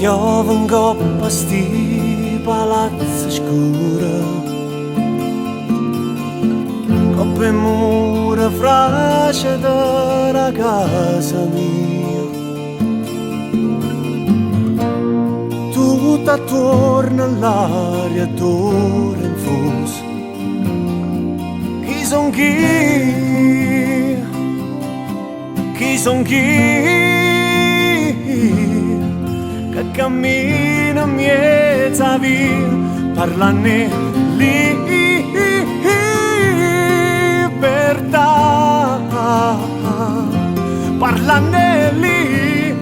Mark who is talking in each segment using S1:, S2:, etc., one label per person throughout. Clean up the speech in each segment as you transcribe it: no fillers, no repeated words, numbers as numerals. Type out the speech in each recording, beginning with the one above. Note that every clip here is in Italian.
S1: Piove in coppa sti palazzi scuri, coppe e mura frasce della casa mia. Tutto attorno all'aria d'ora infusa. Chi son chi? Chi son chi? Che cammina in mezzo a via, parlane libertà, parlane libertà.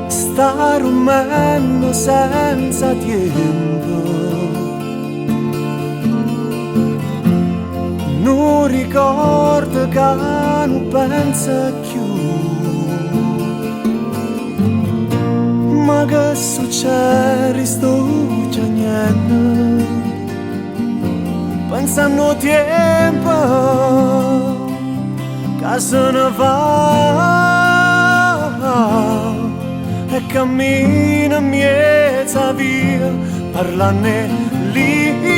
S1: Sta rumando senza tempo, non ricordo che non pensa più, ma che succede sto già niente, pensando tempo che se ne va. E cammina in mezzo a via, parlane lì